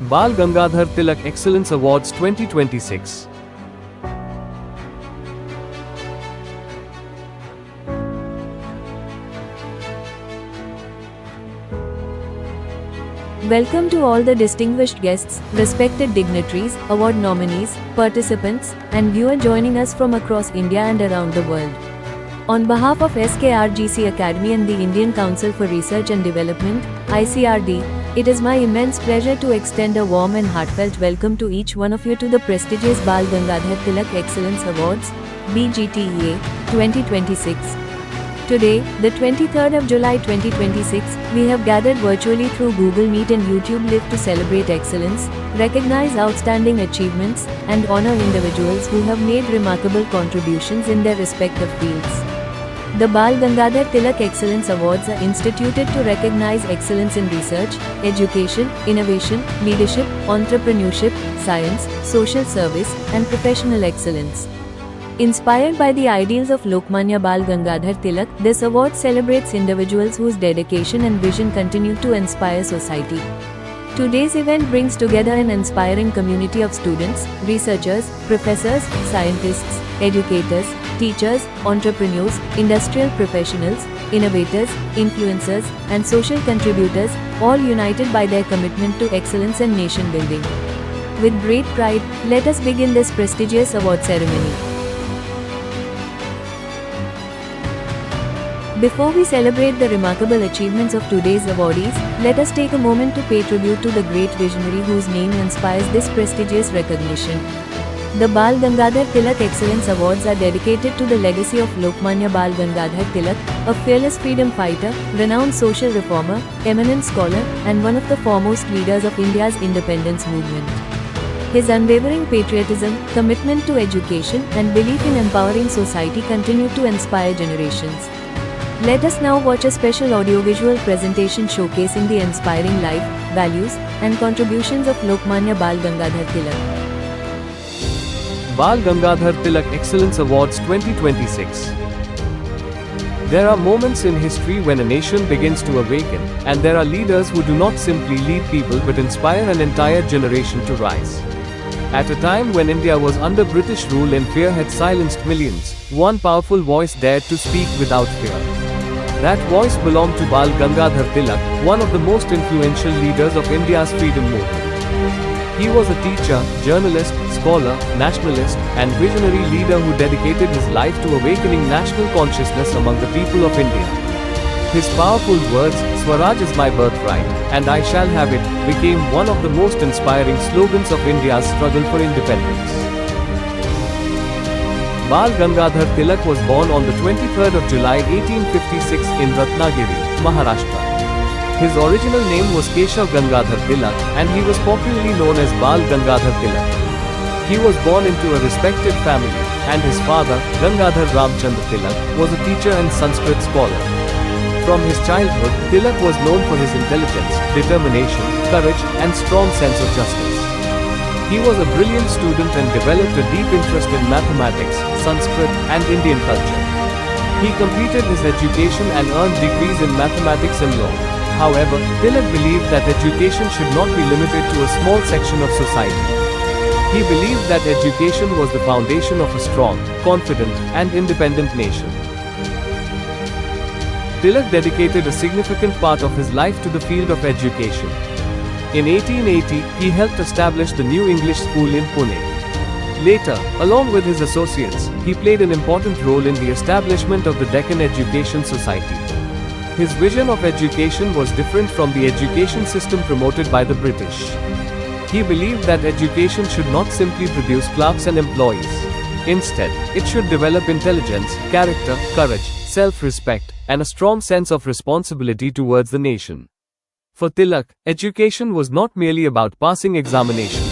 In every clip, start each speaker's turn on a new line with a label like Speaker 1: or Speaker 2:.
Speaker 1: Bal Gangadhar Tilak Excellence Awards 2026.
Speaker 2: Welcome to all the distinguished guests, respected dignitaries, award nominees, participants, and viewers joining us from across India and around the world. On behalf of SKRGC Academy and the Indian Council for Research and Development, ICRD, it is my immense pleasure to extend a warm and heartfelt welcome to each one of you to the prestigious Bal Gangadhar Tilak Excellence Awards, BGTEA, 2026. Today, the 23rd of July 2026, we have gathered virtually through Google Meet and YouTube Live to celebrate excellence, recognize outstanding achievements, and honor individuals who have made remarkable contributions in their respective fields. The Bal Gangadhar Tilak Excellence Awards are instituted to recognize excellence in research, education, innovation, leadership, entrepreneurship, science, social service, and professional excellence. Inspired by the ideals of Lokmanya Bal Gangadhar Tilak, this award celebrates individuals whose dedication and vision continue to inspire society. Today's event brings together an inspiring community of students, researchers, professors, scientists, educators, teachers, entrepreneurs, industrial professionals, innovators, influencers, and social contributors, all united by their commitment to excellence and nation building. With great pride, let us begin this prestigious award ceremony. Before we celebrate the remarkable achievements of today's awardees, let us take a moment to pay tribute to the great visionary whose name inspires this prestigious recognition. The Bal Gangadhar Tilak Excellence Awards are dedicated to the legacy of Lokmanya Bal Gangadhar Tilak, a fearless freedom fighter, renowned social reformer, eminent scholar, and one of the foremost leaders of India's independence movement. His unwavering patriotism, commitment to education, and belief in empowering society continue to inspire generations. Let us now watch a special audiovisual presentation showcasing the inspiring life, values, and contributions of Lokmanya Bal Gangadhar Tilak.
Speaker 1: Bal Gangadhar Tilak Excellence Awards 2026. There are moments in history when a nation begins to awaken, and there are leaders who do not simply lead people but inspire an entire generation to rise. At a time when India was under British rule and fear had silenced millions, one powerful voice dared to speak without fear. That voice belonged to Bal Gangadhar Tilak, one of the most influential leaders of India's freedom movement. He was a teacher, journalist, scholar, nationalist, and visionary leader who dedicated his life to awakening national consciousness among the people of India. His powerful words, "Swaraj is my birthright, and I shall have it," became one of the most inspiring slogans of India's struggle for independence. Bal Gangadhar Tilak was born on the 23rd of July 1856 in Ratnagiri, Maharashtra. His original name was Keshav Gangadhar Tilak, and he was popularly known as Bal Gangadhar Tilak. He was born into a respected family, and his father, Gangadhar Ramchandra Tilak, was a teacher and Sanskrit scholar. From his childhood, Tilak was known for his intelligence, determination, courage, and strong sense of justice. He was a brilliant student and developed a deep interest in mathematics, Sanskrit, and Indian culture. He completed his education and earned degrees in mathematics and law. However, Tilak believed that education should not be limited to a small section of society. He believed that education was the foundation of a strong, confident, and independent nation. Tilak dedicated a significant part of his life to the field of education. In 1880, he helped establish the New English School in Pune. Later, along with his associates, he played an important role in the establishment of the Deccan Education Society. His vision of education was different from the education system promoted by the British. He believed that education should not simply produce clerks and employees. Instead, it should develop intelligence, character, courage, self-respect, and a strong sense of responsibility towards the nation. For Tilak, education was not merely about passing examinations.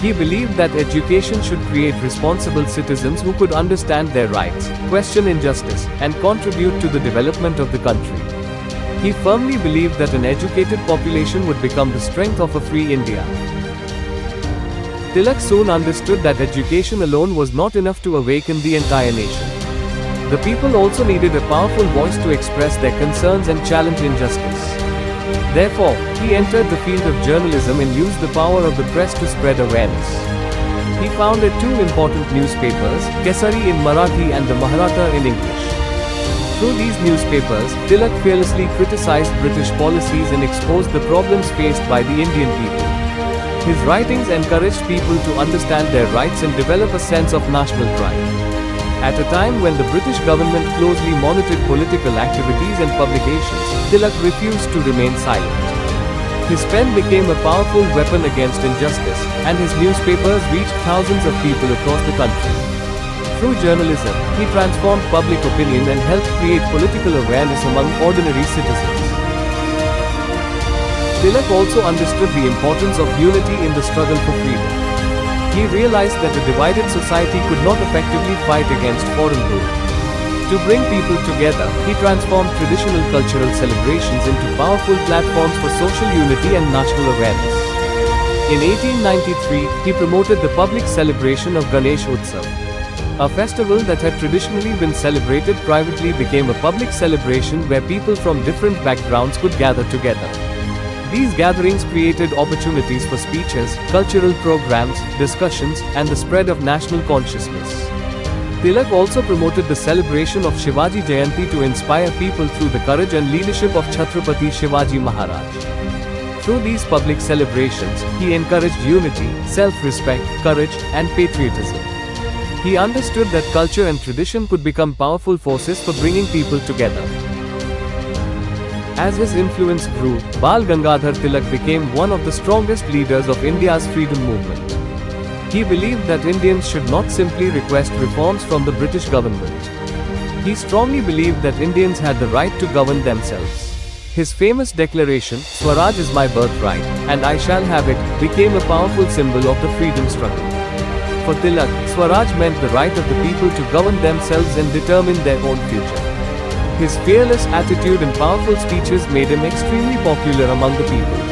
Speaker 1: He believed that education should create responsible citizens who could understand their rights, question injustice, and contribute to the development of the country. He firmly believed that an educated population would become the strength of a free India. Tilak soon understood that education alone was not enough to awaken the entire nation. The people also needed a powerful voice to express their concerns and challenge injustice. Therefore, he entered the field of journalism and used the power of the press to spread awareness. He founded two important newspapers, Kesari in Marathi and the Maharatha in English. Through these newspapers, Tilak fearlessly criticized British policies and exposed the problems faced by the Indian people. His writings encouraged people to understand their rights and develop a sense of national pride. At a time when the British government closely monitored political activities and publications, Tilak refused to remain silent. His pen became a powerful weapon against injustice, and his newspapers reached thousands of people across the country. Through journalism, he transformed public opinion and helped create political awareness among ordinary citizens. Tilak also understood the importance of unity in the struggle for freedom. He realized that a divided society could not effectively fight against foreign rule. To bring people together, he transformed traditional cultural celebrations into powerful platforms for social unity and national awareness. In 1893, he promoted the public celebration of Ganesh Utsav. A festival that had traditionally been celebrated privately became a public celebration where people from different backgrounds could gather together. These gatherings created opportunities for speeches, cultural programs, discussions, and the spread of national consciousness. Tilak also promoted the celebration of Shivaji Jayanti to inspire people through the courage and leadership of Chhatrapati Shivaji Maharaj. Through these public celebrations, he encouraged unity, self-respect, courage, and patriotism. He understood that culture and tradition could become powerful forces for bringing people together. As his influence grew, Bal Gangadhar Tilak became one of the strongest leaders of India's freedom movement. He believed that Indians should not simply request reforms from the British government. He strongly believed that Indians had the right to govern themselves. His famous declaration, "Swaraj is my birthright, and I shall have it," became a powerful symbol of the freedom struggle. For Tilak, Swaraj meant the right of the people to govern themselves and determine their own future. His fearless attitude and powerful speeches made him extremely popular among the people.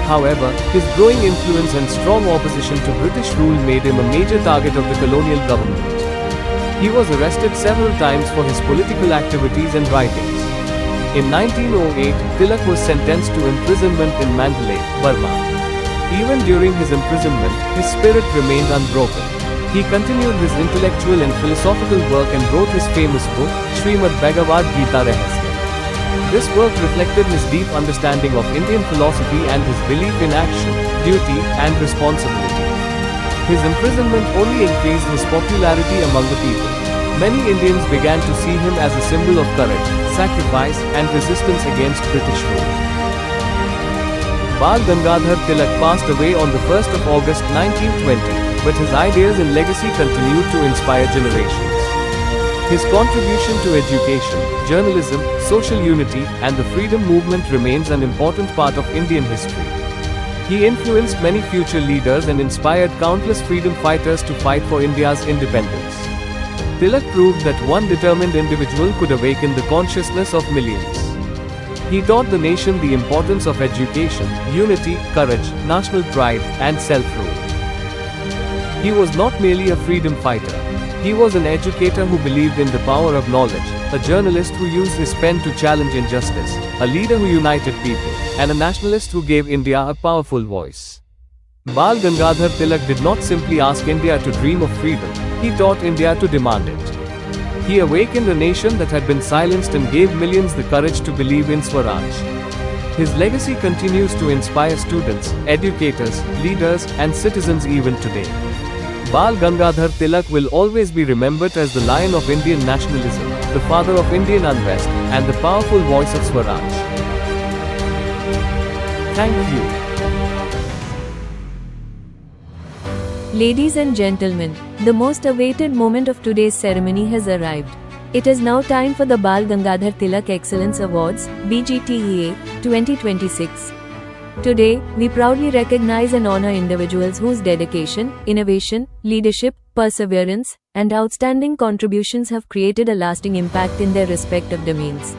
Speaker 1: However, his growing influence and strong opposition to British rule made him a major target of the colonial government. He was arrested several times for his political activities and writings. In 1908, Tilak was sentenced to imprisonment in Mandalay, Burma. Even during his imprisonment, his spirit remained unbroken. He continued his intellectual and philosophical work and wrote his famous book, Srimad Bhagavad Gita Rahasya. This work reflected his deep understanding of Indian philosophy and his belief in action, duty, and responsibility. His imprisonment only increased his popularity among the people. Many Indians began to see him as a symbol of courage, sacrifice, and resistance against British rule. Bal Gangadhar Tilak passed away on the 1st of August 1920, but his ideas and legacy continued to inspire generations. His contribution to education, journalism, social unity, and the freedom movement remains an important part of Indian history. He influenced many future leaders and inspired countless freedom fighters to fight for India's independence. Tilak proved that one determined individual could awaken the consciousness of millions. He taught the nation the importance of education, unity, courage, national pride, and self-rule. He was not merely a freedom fighter. He was an educator who believed in the power of knowledge, a journalist who used his pen to challenge injustice, a leader who united people, and a nationalist who gave India a powerful voice. Bal Gangadhar Tilak did not simply ask India to dream of freedom, he taught India to demand it. He awakened a nation that had been silenced and gave millions the courage to believe in Swaraj. His legacy continues to inspire students, educators, leaders, and citizens even today. Bal Gangadhar Tilak will always be remembered as the lion of Indian nationalism, the father of Indian unrest, and the powerful voice of Swaraj. Thank you.
Speaker 2: Ladies and gentlemen, the most awaited moment of today's ceremony has arrived. It is now time for the Bal Gangadhar Tilak Excellence Awards, BGTEA, 2026. Today, we proudly recognize and honor individuals whose dedication, innovation, leadership, perseverance, and outstanding contributions have created a lasting impact in their respective domains.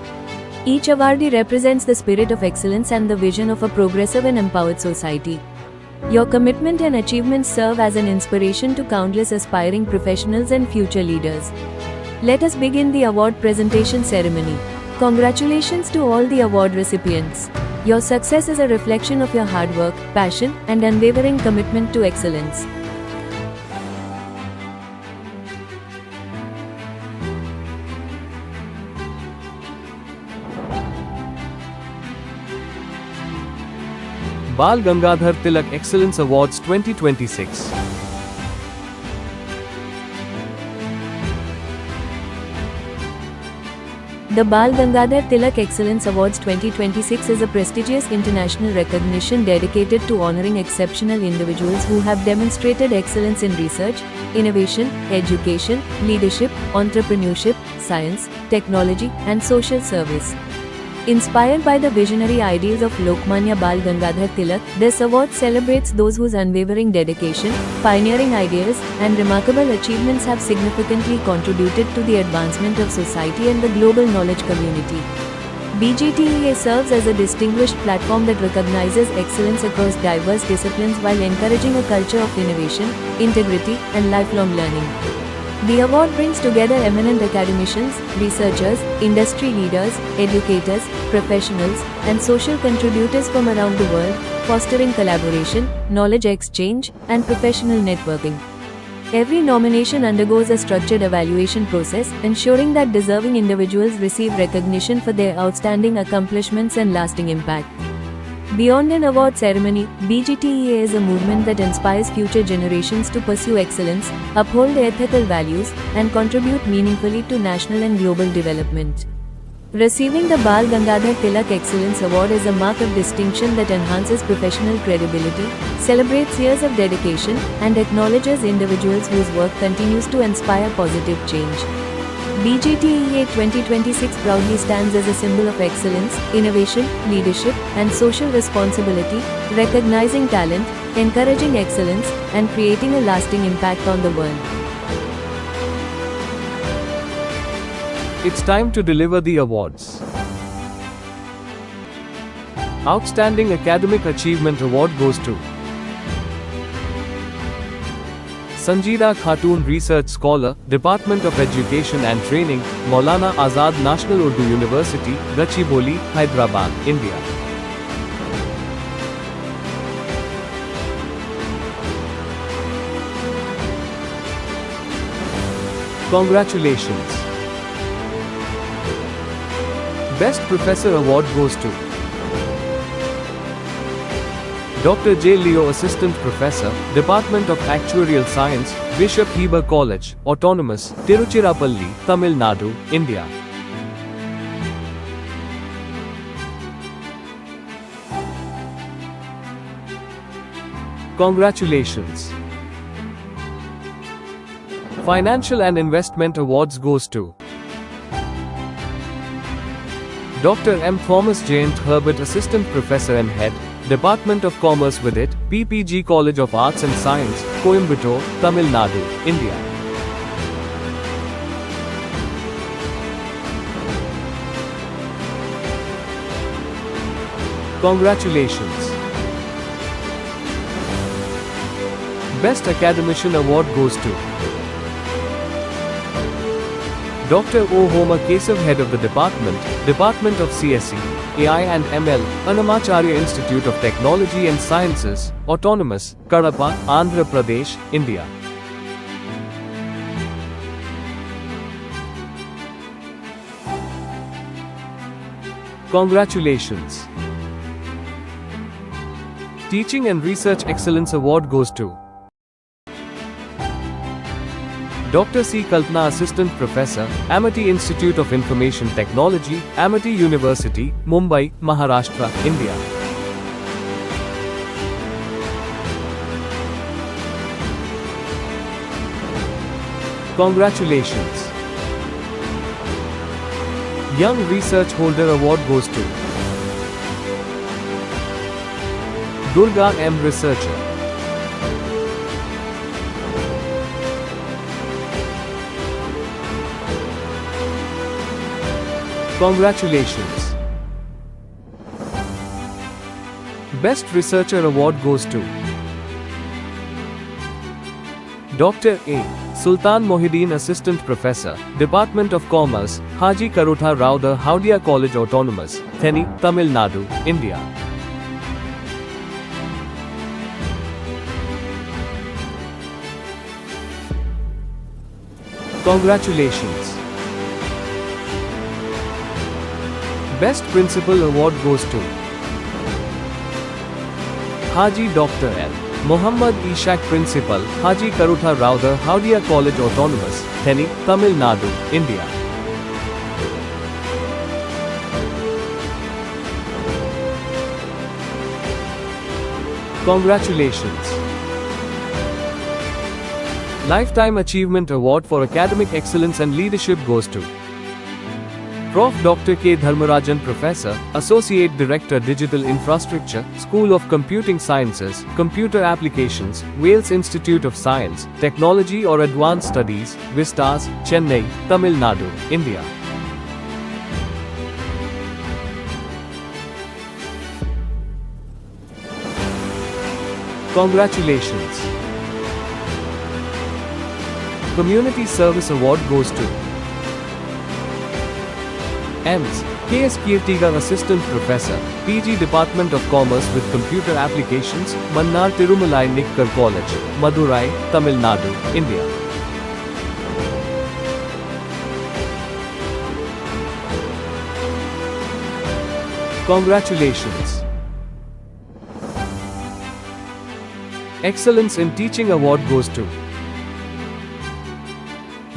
Speaker 2: Each awardee represents the spirit of excellence and the vision of a progressive and empowered society. Your commitment and achievements serve as an inspiration to countless aspiring professionals and future leaders. Let us begin the award presentation ceremony. Congratulations to all the award recipients. Your success is a reflection of your hard work, passion, and unwavering commitment to excellence.
Speaker 1: Bal Gangadhar Tilak Excellence Awards 2026.
Speaker 2: The Bal Gangadhar Tilak Excellence Awards 2026 is a prestigious international recognition dedicated to honoring exceptional individuals who have demonstrated excellence in research, innovation, education, leadership, entrepreneurship, science, technology, and social service. Inspired by the visionary ideals of Lokmanya Bal Gangadhar Tilak, this award celebrates those whose unwavering dedication, pioneering ideas, and remarkable achievements have significantly contributed to the advancement of society and the global knowledge community. BGTEA serves as a distinguished platform that recognizes excellence across diverse disciplines while encouraging a culture of innovation, integrity, and lifelong learning. The award brings together eminent academicians, researchers, industry leaders, educators, professionals, and social contributors from around the world, fostering collaboration, knowledge exchange, and professional networking. Every nomination undergoes a structured evaluation process, ensuring that deserving individuals receive recognition for their outstanding accomplishments and lasting impact. Beyond an award ceremony, BGTEA is a movement that inspires future generations to pursue excellence, uphold ethical values, and contribute meaningfully to national and global development. Receiving the Bal Gangadhar Tilak Excellence Award is a mark of distinction that enhances professional credibility, celebrates years of dedication, and acknowledges individuals whose work continues to inspire positive change. BGTEA 2026 proudly stands as a symbol of excellence, innovation, leadership, and social responsibility, recognizing talent, encouraging excellence, and creating a lasting impact on the world.
Speaker 1: It's time to deliver the awards. Outstanding Academic Achievement Award goes to Sanjeeda Khatoon Research Scholar, Department of Education and Training, Maulana Azad National Urdu University, Gachibowli, Hyderabad, India. Congratulations. Best Professor Award goes to Dr. J. Leo Assistant Professor, Department of Actuarial Science, Bishop Heber College, Autonomous, Tiruchirappalli, Tamil Nadu, India. Congratulations. Financial and Investment Awards goes to Dr. M. Thomas Jayant Herbert Assistant Professor and Head, Department of Commerce with it, PPG College of Arts and Science, Coimbatore, Tamil Nadu, India. Congratulations. Best Academician Award goes to Dr. O. Homa Kesav, Head of the Department, Department of CSE, AI and ML, Annamacharya Institute of Technology and Sciences, Autonomous, Kadapa, Andhra Pradesh, India. Congratulations. Teaching and Research Excellence Award goes to Dr. C. Kalpana Assistant Professor, Amity Institute of Information Technology, Amity University, Mumbai, Maharashtra, India. Congratulations. Young Research Holder Award goes to Durga M. Researcher. Congratulations. Best Researcher Award goes to Dr. A. Sultan Mohideen Assistant Professor, Department of Commerce, Haji Karotha Rauda Howdia College Autonomous, Theni, Tamil Nadu, India. Congratulations! Best Principal Award goes to Haji Dr. L. Muhammad Ishaq Principal, Haji Karotha Rauda Howdia College Autonomous, Theni, Tamil Nadu, India. Congratulations! Lifetime Achievement Award for Academic Excellence and Leadership goes to Prof. Dr. K. Dharmarajan Professor, Associate Director Digital Infrastructure, School of Computing Sciences, Computer Applications, Wales Institute of Science, Technology or Advanced Studies, Vistas, Chennai, Tamil Nadu, India. Congratulations! Community Service Award goes to EMS, K.S. Kirtigar Assistant Professor, PG Department of Commerce with Computer Applications, Mannar Tirumalai Nikkar College, Madurai, Tamil Nadu, India. Congratulations! Excellence in Teaching Award goes to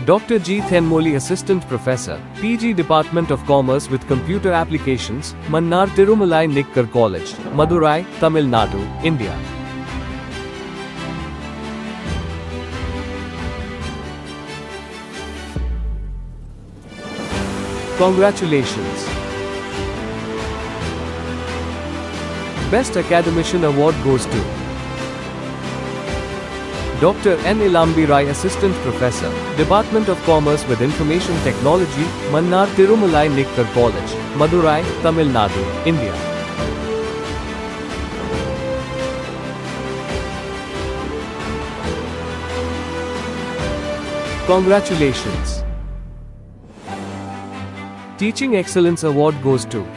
Speaker 1: Dr. G. Thenmoli Assistant Professor, PG Department of Commerce with Computer Applications, Mannar Tirumalai Nikkar College, Madurai, Tamil Nadu, India. Congratulations! Best Academician Award goes to Dr. N. Ilambi Rai Assistant Professor, Department of Commerce with Information Technology, Mannar Tirumalai Nikkar College, Madurai, Tamil Nadu, India. Congratulations! Teaching Excellence Award goes to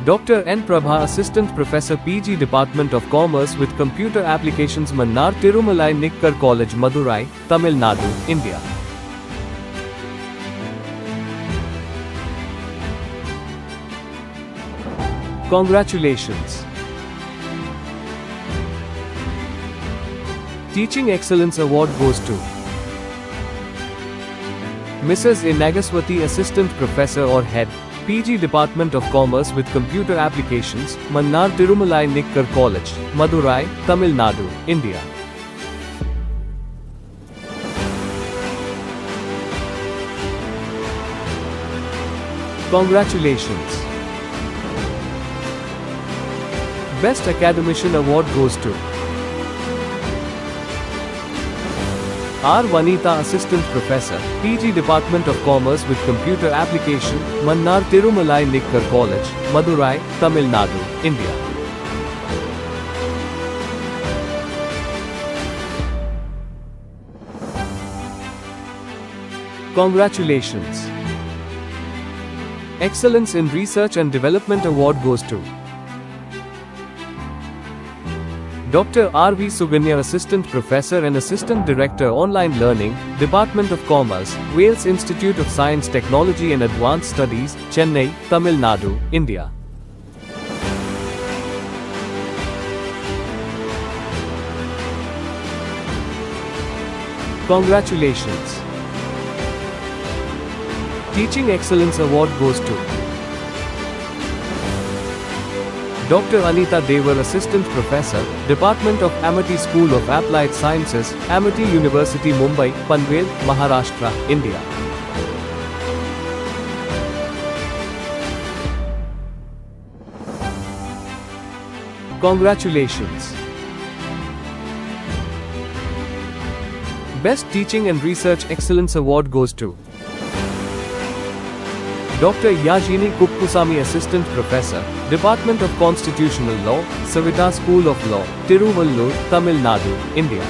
Speaker 1: Dr. N. Prabha Assistant Professor PG Department of Commerce with Computer Applications Mannar Tirumalai Nikkar College Madurai, Tamil Nadu, India. Congratulations! Teaching Excellence Award goes to Mrs. A. Nagaswati Assistant Professor or Head, PG Department of Commerce with Computer Applications, Mannar Tirumalai Nikkar College, Madurai, Tamil Nadu, India. Congratulations! Best Academician Award goes to R. Vanita Assistant Professor, PG Department of Commerce with Computer Application, Mannar Tirumalai Nikkar College, Madurai, Tamil Nadu, India. Congratulations! Excellence in Research and Development Award goes to Dr. R. V. Suganya Assistant Professor and Assistant Director Online Learning, Department of Commerce, Wales Institute of Science Technology and Advanced Studies, Chennai, Tamil Nadu, India. Congratulations! Teaching Excellence Award goes to Dr. Anita Devar Assistant Professor, Department of Amity School of Applied Sciences, Amity University Mumbai, Panvel, Maharashtra, India. Congratulations! Best Teaching and Research Excellence Award goes to Dr. Yajini Kuppusamy, Assistant Professor, Department of Constitutional Law, Savita School of Law, Tiruvallur, Tamil Nadu, India.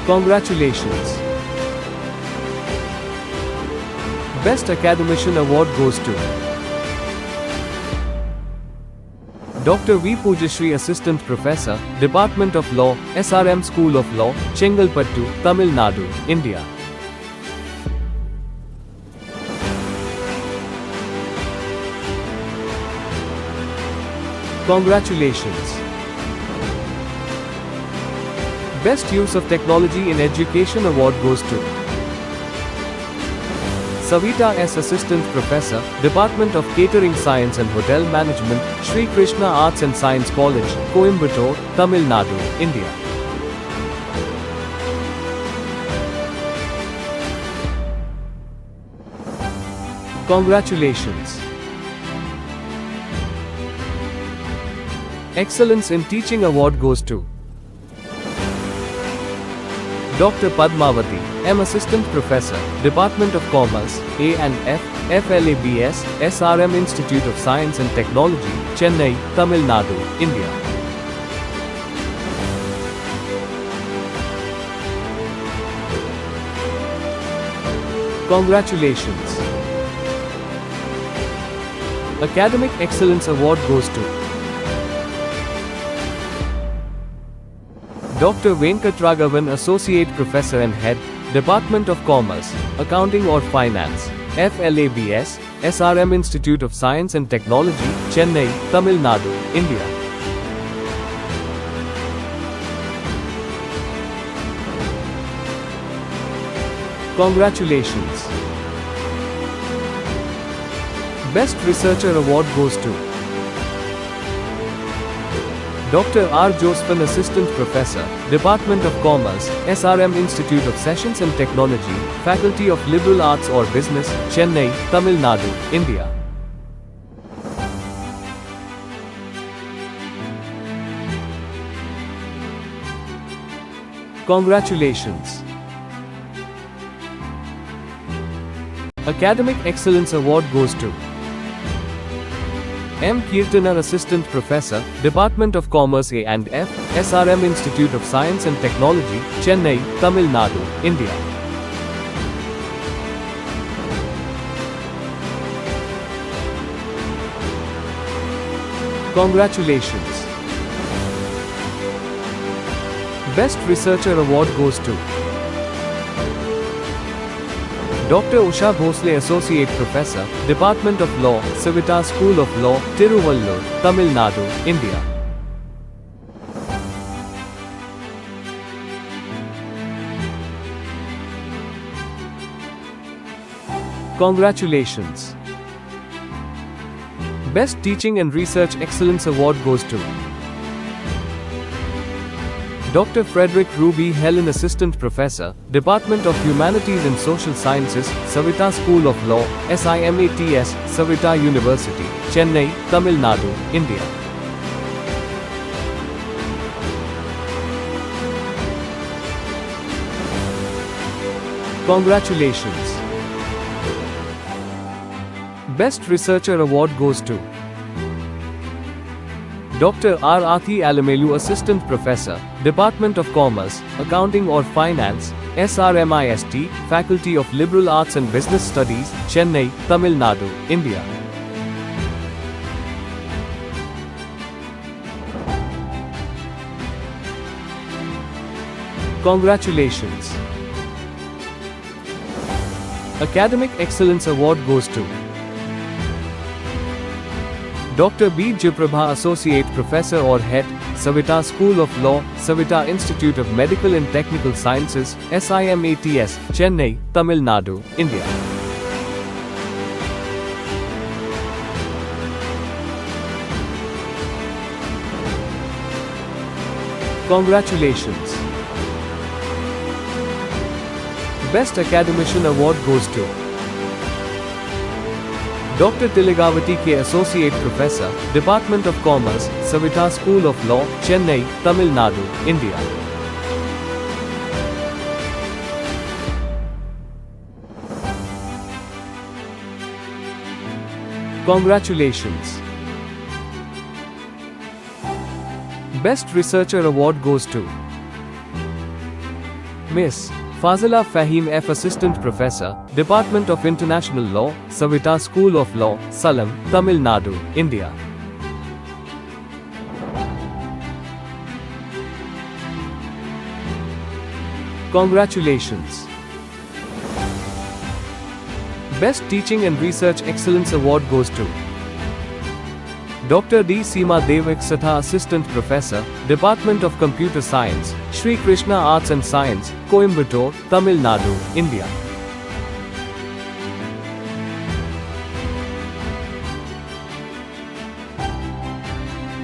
Speaker 1: Congratulations! Best Academician Award goes to Dr. V. Pujashri, Assistant Professor, Department of Law, SRM School of Law, Chengalpattu, Tamil Nadu, India. Congratulations! Best Use of Technology in Education Award goes to Savita S. Assistant Professor, Department of Catering Science and Hotel Management, Sri Krishna Arts and Science College, Coimbatore, Tamil Nadu, India. Congratulations! Excellence in Teaching Award goes to Dr. Padmavati, M. Assistant Professor, Department of Commerce, A&F, FLABS, SRM Institute of Science and Technology, Chennai, Tamil Nadu, India. Congratulations! Academic Excellence Award goes to Dr. Venkatraghavan, Associate Professor and Head, Department of Commerce, Accounting or Finance, FLABS, SRM Institute of Science and Technology, Chennai, Tamil Nadu, India. Congratulations! Best Researcher Award goes to Dr. R. Josephan, Assistant Professor, Department of Commerce, SRM Institute of Science and Technology, Faculty of Liberal Arts or Business, Chennai, Tamil Nadu, India. Congratulations! Academic Excellence Award goes to M. Kirtanar, Assistant Professor, Department of Commerce A&F, SRM Institute of Science and Technology, Chennai, Tamil Nadu, India. Congratulations! Best Researcher Award goes to Dr. Usha Bhosle, Associate Professor, Department of Law, Savita School of Law, Tiruvallur, Tamil Nadu, India. Congratulations! Best Teaching and Research Excellence Award goes to Dr. Frederick Ruby Helen, Assistant Professor, Department of Humanities and Social Sciences, Savita School of Law, SIMATS, Savita University, Chennai, Tamil Nadu, India. Congratulations! Best Researcher Award goes to Dr. R. Athi Alamelu, Assistant Professor, Department of Commerce, Accounting or Finance, SRMIST, Faculty of Liberal Arts and Business Studies, Chennai, Tamil Nadu, India. Congratulations! Academic Excellence Award goes to Dr. B. Jiprabha, Associate Professor or Head, Savita School of Law, Savita Institute of Medical and Technical Sciences, SIMATS, Chennai, Tamil Nadu, India. Congratulations! Best Academician Award goes to Dr. Tilagavati K. Associate Professor, Department of Commerce, Savita School of Law, Chennai, Tamil Nadu, India. Congratulations! Best Researcher Award goes to Miss Fazila Fahim F. Assistant Professor, Department of International Law, Savita School of Law, Salem, Tamil Nadu, India. Congratulations! Best Teaching and Research Excellence Award goes to Dr. D. Seema Devak Satha Assistant Professor, Department of Computer Science, Sri Krishna Arts and Science, Coimbatore, Tamil Nadu, India.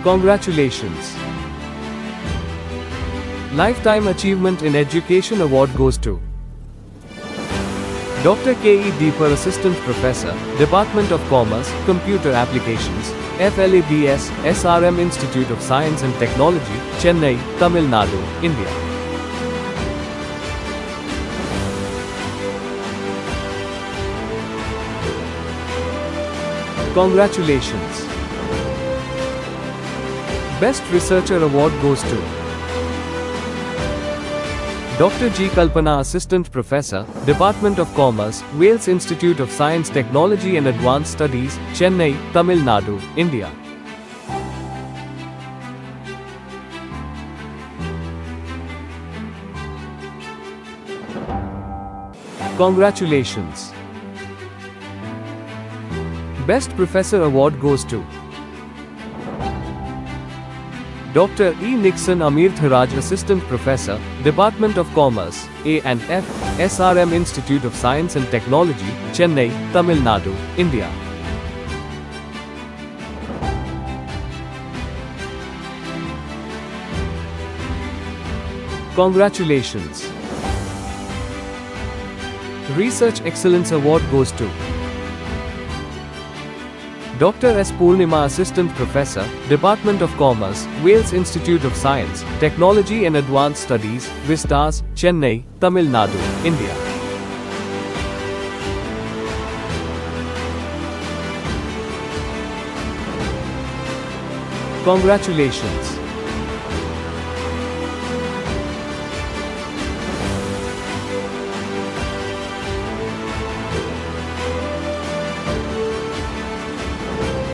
Speaker 1: Congratulations! Lifetime Achievement in Education Award goes to Dr. K. E. Deepar Assistant Professor, Department of Commerce, Computer Applications, FLABS, SRM Institute of Science and Technology, Chennai, Tamil Nadu, India. Congratulations! Best Researcher Award goes to Dr. G. Kalpana Assistant Professor, Department of Commerce, Wales Institute of Science Technology and Advanced Studies, Chennai, Tamil Nadu, India. Congratulations! Best Professor Award goes to Dr. E. Nixon Amir Tharaj Assistant Professor, Department of Commerce, A&F, SRM Institute of Science and Technology, Chennai, Tamil Nadu, India. Congratulations! Research Excellence Award goes to Dr. S. Purnima Assistant Professor, Department of Commerce, Wales Institute of Science, Technology and Advanced Studies, Vistas, Chennai, Tamil Nadu, India. Congratulations!